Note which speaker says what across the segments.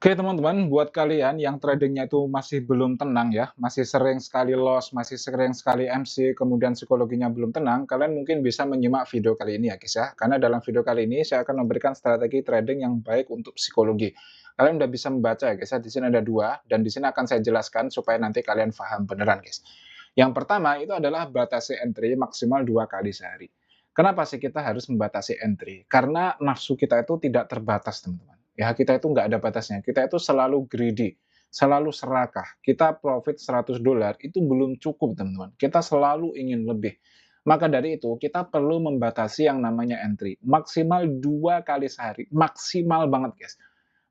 Speaker 1: Oke teman-teman, buat kalian yang tradingnya itu masih belum tenang ya, masih sering sekali loss, masih sering sekali MC, kemudian psikologinya belum tenang, kalian mungkin bisa menyimak video kali ini ya guys ya. Karena dalam video kali ini saya akan memberikan strategi trading yang baik untuk psikologi. Kalian udah bisa membaca ya guys ya, di sini ada dua, dan di sini akan saya jelaskan supaya nanti kalian paham beneran guys. Yang pertama itu adalah batasi entry maksimal 2 kali sehari. Kenapa sih kita harus membatasi entry? Karena nafsu kita itu tidak terbatas teman-teman. Ya, kita itu nggak ada batasnya. Kita itu selalu greedy, selalu serakah. Kita profit $100 itu belum cukup, teman-teman. Kita selalu ingin lebih. Maka dari itu, kita perlu membatasi yang namanya entry. Maksimal 2 kali sehari. Maksimal banget, guys.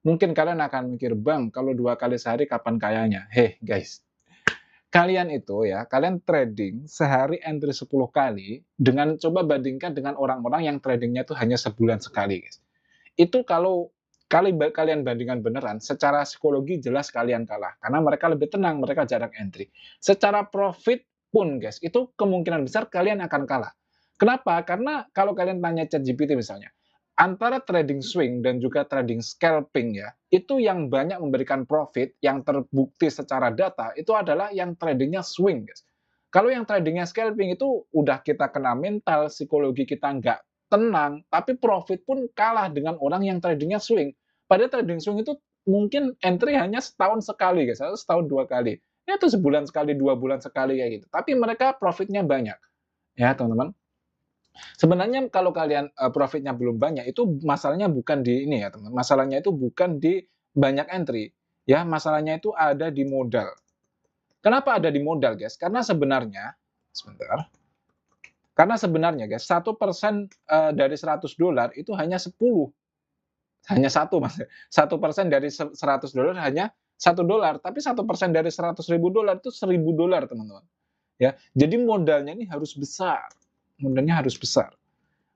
Speaker 1: Mungkin kalian akan mikir, Bang, kalau 2 kali sehari kapan kayanya? Heh, guys. Kalian itu ya, kalian trading sehari entry 10 kali, dengan coba bandingkan dengan orang-orang yang tradingnya itu hanya sebulan sekali, guys. Itu kalau kalian bandingkan beneran, secara psikologi jelas kalian kalah, karena mereka lebih tenang, mereka jarak entry. Secara profit pun guys, itu kemungkinan besar kalian akan kalah. Kenapa? Karena kalau kalian tanya ChatGPT misalnya, antara trading swing dan juga trading scalping ya, itu yang banyak memberikan profit, yang terbukti secara data, itu adalah yang tradingnya swing guys. Kalau yang tradingnya scalping itu udah kita kena mental, psikologi kita nggak tenang, tapi profit pun kalah dengan orang yang tradingnya swing. Padahal trading swing itu mungkin entry hanya setahun sekali guys, atau setahun 2 kali. Ya itu sebulan sekali, 2 bulan sekali kayak gitu. Tapi mereka profitnya banyak, ya teman-teman. Sebenarnya kalau kalian profitnya belum banyak, itu masalahnya bukan di ini ya teman, masalahnya itu bukan di banyak entry, ya masalahnya itu ada di modal. Kenapa ada di modal guys? Karena sebenarnya, sebentar. Karena sebenarnya guys, 1% dari $100 itu hanya 10, hanya satu mas, 1% dari $100 hanya $1, tapi 1% dari $100.000 itu $1.000 teman-teman. Ya, jadi modalnya ini harus besar, modalnya harus besar.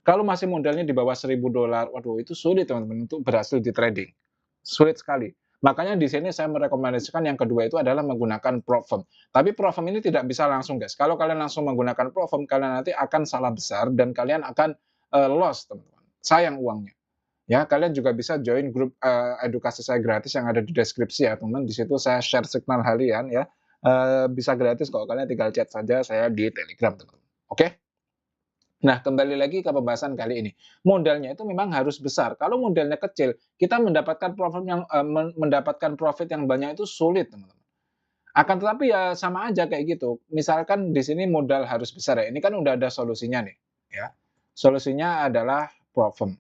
Speaker 1: Kalau masih modalnya di bawah $1.000, waduh itu sulit teman-teman untuk berhasil di trading, sulit sekali. Makanya di sini saya merekomendasikan yang kedua itu adalah menggunakan prop firm. Tapi prop firm ini tidak bisa langsung guys. Kalau kalian langsung menggunakan prop firm, kalian nanti akan salah besar dan kalian akan loss teman-teman, sayang uangnya. Ya, kalian juga bisa join grup edukasi saya gratis yang ada di deskripsi ya teman. Di situ saya share signal harian ya. Bisa gratis kok, kalian tinggal chat saja saya di Telegram teman-teman. Oke? Nah, kembali lagi ke pembahasan kali ini. Modalnya itu memang harus besar. Kalau modalnya kecil, kita mendapatkan profit yang banyak itu sulit, teman-teman. Akan tetapi ya sama aja kayak gitu. Misalkan di sini modal harus besar ya. Ini kan udah ada solusinya nih, ya. Solusinya adalah profit.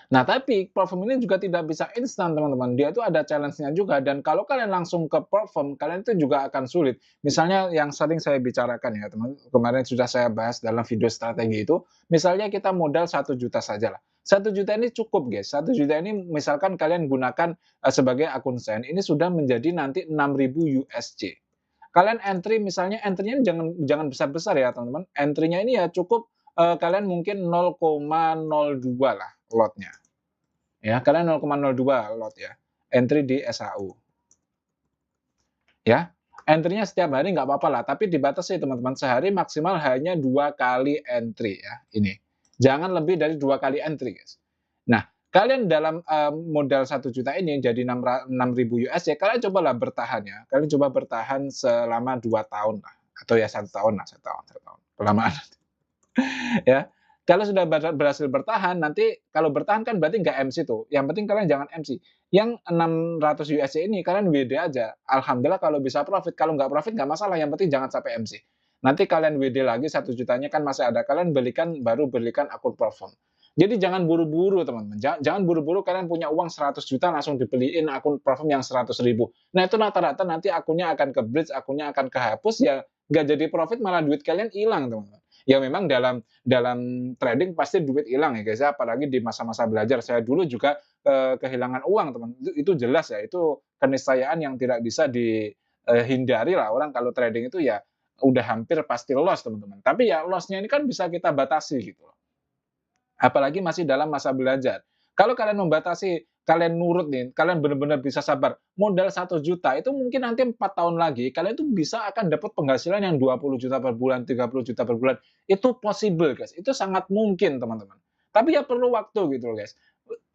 Speaker 1: Nah, tapi platform ini juga tidak bisa instan, teman-teman. Dia itu ada challenge-nya juga, dan kalau kalian langsung ke platform, kalian itu juga akan sulit. Misalnya yang sering saya bicarakan ya, teman, kemarin sudah saya bahas dalam video strategi itu, misalnya kita modal 1 juta saja lah. 1 juta ini cukup, guys. 1 juta ini misalkan kalian gunakan sebagai akun sen, ini sudah menjadi nanti 6.000 USD. Kalian entry misalnya entry-nya jangan jangan besar-besar ya, teman-teman. Entry-nya ini ya cukup kalian mungkin 0,02 lah lotnya. Ya, kalian 0,02 lot ya, entry di SHU. Ya, entry-nya setiap hari nggak apa-apa lah, tapi dibatasi teman-teman, sehari maksimal hanya 2 kali entry ya, ini. Jangan lebih dari 2 kali entry, guys. Nah, kalian dalam modal 1 juta ini jadi 6.000 USD, kalian cobalah bertahan ya, kalian coba bertahan selama 2 tahun lah, atau ya 1 tahun lah, 1 tahun, kelamaan. Ya. Kalau sudah berhasil bertahan, nanti kalau bertahan kan berarti nggak MC tuh, yang penting kalian jangan MC. Yang 600 USD ini kalian WD aja, alhamdulillah kalau bisa profit, kalau nggak profit nggak masalah, yang penting jangan sampai MC. Nanti kalian WD lagi 1 jutanya kan masih ada, kalian baru belikan akun platform. Jadi jangan buru-buru teman-teman, jangan buru-buru kalian punya uang 100 juta langsung dibeliin akun platform yang 100.000. Nah itu rata-rata nanti akunnya akan ke-bridge, akunnya akan kehapus, ya nggak jadi profit malah duit kalian hilang teman-teman. Ya memang dalam trading pasti duit hilang ya guys ya, apalagi di masa-masa belajar. Saya dulu juga kehilangan uang teman, itu jelas ya, itu keniscayaan yang tidak bisa dihindari lah. Orang kalau trading itu ya udah hampir pasti loss teman-teman. Tapi ya loss-nya ini kan bisa kita batasi gitu loh. Apalagi masih dalam masa belajar. Kalau kalian membatasi, kalian nurut nih, kalian benar-benar bisa sabar. Modal 1 juta itu mungkin nanti 4 tahun lagi, kalian itu bisa akan dapat penghasilan yang 20 juta per bulan, 30 juta per bulan. Itu possible, guys. Itu sangat mungkin, teman-teman. Tapi ya perlu waktu gitu loh, guys.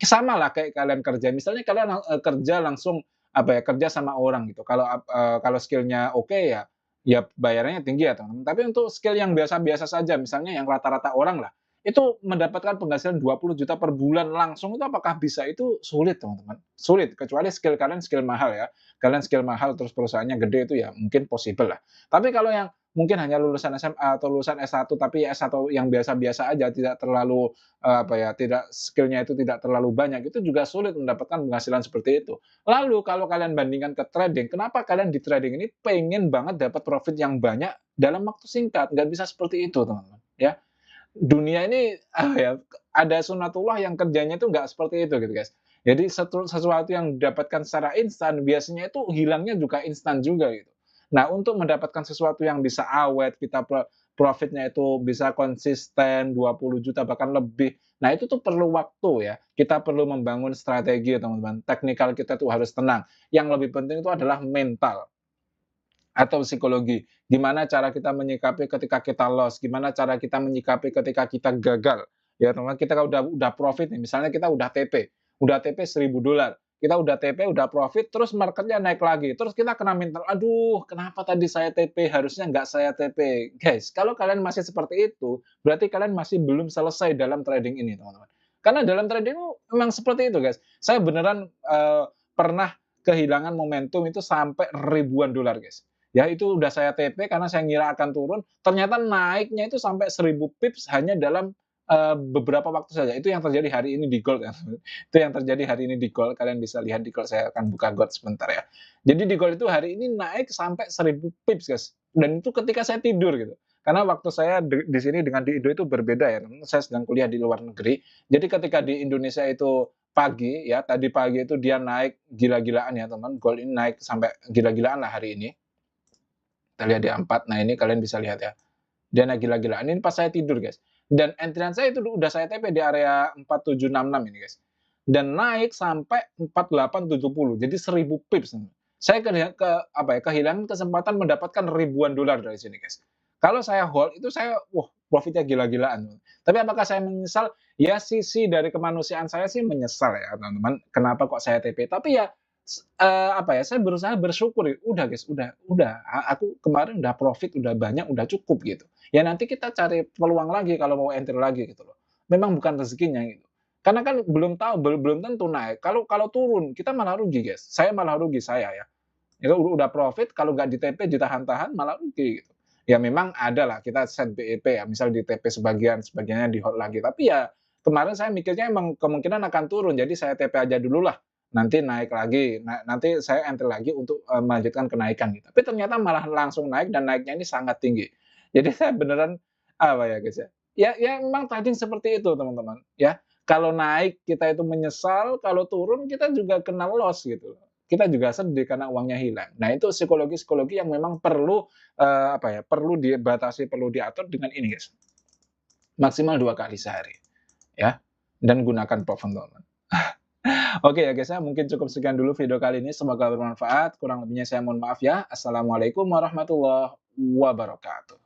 Speaker 1: Sama lah kayak kalian kerja, misalnya kalian kerja langsung, apa ya, kerja sama orang gitu, kalau skill-nya oke ya, ya bayarnya tinggi ya teman-teman. Tapi untuk skill yang biasa-biasa saja, misalnya yang rata-rata orang lah, itu mendapatkan penghasilan 20 juta per bulan langsung itu apakah bisa? Itu sulit teman-teman, sulit, kecuali skill kalian skill mahal ya. Kalian skill mahal terus perusahaannya gede itu ya mungkin possible lah. Tapi kalau yang mungkin hanya lulusan SMA atau lulusan S1 tapi S1 yang biasa-biasa aja, tidak terlalu apa ya, tidak skill-nya itu tidak terlalu banyak, itu juga sulit mendapatkan penghasilan seperti itu. Lalu kalau kalian bandingkan ke trading, kenapa kalian di trading ini pengen banget dapat profit yang banyak dalam waktu singkat? Nggak bisa seperti itu, teman-teman, ya. Dunia ini, apa ya, ada sunatullah yang kerjanya itu nggak seperti itu gitu, guys. Jadi sesuatu yang didapatkan secara instan, biasanya itu hilangnya juga instan juga gitu. Nah, untuk mendapatkan sesuatu yang bisa awet, kita profitnya itu bisa konsisten 20 juta bahkan lebih. Nah, itu tuh perlu waktu ya. Kita perlu membangun strategi ya, teman-teman. Teknikal kita tuh harus tenang. Yang lebih penting itu adalah mental atau psikologi. Gimana cara kita menyikapi ketika kita loss, gimana cara kita menyikapi ketika kita gagal. Ya, teman-teman, kita kan udah profit nih, misalnya kita udah TP $1.000, kita udah TP, udah profit, terus marketnya naik lagi, terus kita kena mental, "Aduh, kenapa tadi saya TP, harusnya nggak saya TP." Guys, kalau kalian masih seperti itu, berarti kalian masih belum selesai dalam trading ini, teman-teman. Karena dalam trading itu memang seperti itu, guys. Saya beneran, pernah kehilangan momentum itu sampai ribuan dolar, guys. Ya itu udah saya TP karena saya ngira akan turun, ternyata naiknya itu sampai 1000 pips hanya dalam, beberapa waktu saja. Itu yang terjadi hari ini di gold ya. Itu yang terjadi hari ini di gold, kalian bisa lihat di gold, saya akan buka gold sebentar ya. Jadi di gold itu hari ini naik sampai 1000 pips, guys, dan itu ketika saya tidur gitu. Karena waktu saya di sini dengan di Indo itu berbeda ya, saya sedang kuliah di luar negeri. Jadi ketika di Indonesia itu pagi ya, tadi pagi itu dia naik gila-gilaan ya teman, gold ini naik sampai gila-gilaan lah hari ini. Kita lihat di A4, nah ini kalian bisa lihat ya, dia naik gila-gilaan, ini pas saya tidur guys, dan entrian saya itu udah saya TP di area 4766 ini guys, dan naik sampai 4870, jadi 1000 pips. Saya apa ya, kehilangan kesempatan mendapatkan ribuan dolar dari sini guys. Kalau saya hold itu saya, wah profitnya gila-gilaan. Tapi apakah saya menyesal? Ya sisi dari kemanusiaan saya sih menyesal ya teman-teman, kenapa kok saya TP, tapi ya apa ya, saya berusaha bersyukur, udah guys, udah, aku kemarin udah profit, udah banyak, udah cukup gitu. Ya nanti kita cari peluang lagi kalau mau entry lagi gitu loh. Memang bukan rezekinya gitu. Karena kan belum tahu, belum tentu naik. Kalau kalau turun kita malah rugi guys. Saya malah rugi saya ya. Itu udah profit kalau nggak di-TP ditahan-tahan malah rugi gitu. Ya memang ada lah kita set BEP ya, misal di-TP sebagian, sebagiannya di-hold lagi. Tapi ya kemarin saya mikirnya emang kemungkinan akan turun, jadi saya TP aja dulu lah, nanti naik lagi, nanti saya entry lagi untuk, melanjutkan kenaikan gitu. Tapi ternyata malah langsung naik dan naiknya ini sangat tinggi. Jadi saya beneran, apa ya guys ya, ya memang trading seperti itu teman-teman, ya. Kalau naik kita itu menyesal, kalau turun kita juga kena loss gitu. Kita juga sedih karena uangnya hilang. Nah itu psikologi-psikologi yang memang perlu, apa ya, perlu dibatasi, perlu diatur dengan ini guys, maksimal 2 kali sehari, ya, dan gunakan platform teman-teman. Oke ya guys ya, mungkin cukup sekian dulu video kali ini, semoga bermanfaat, kurang lebihnya saya mohon maaf ya. Assalamualaikum warahmatullahi wabarakatuh.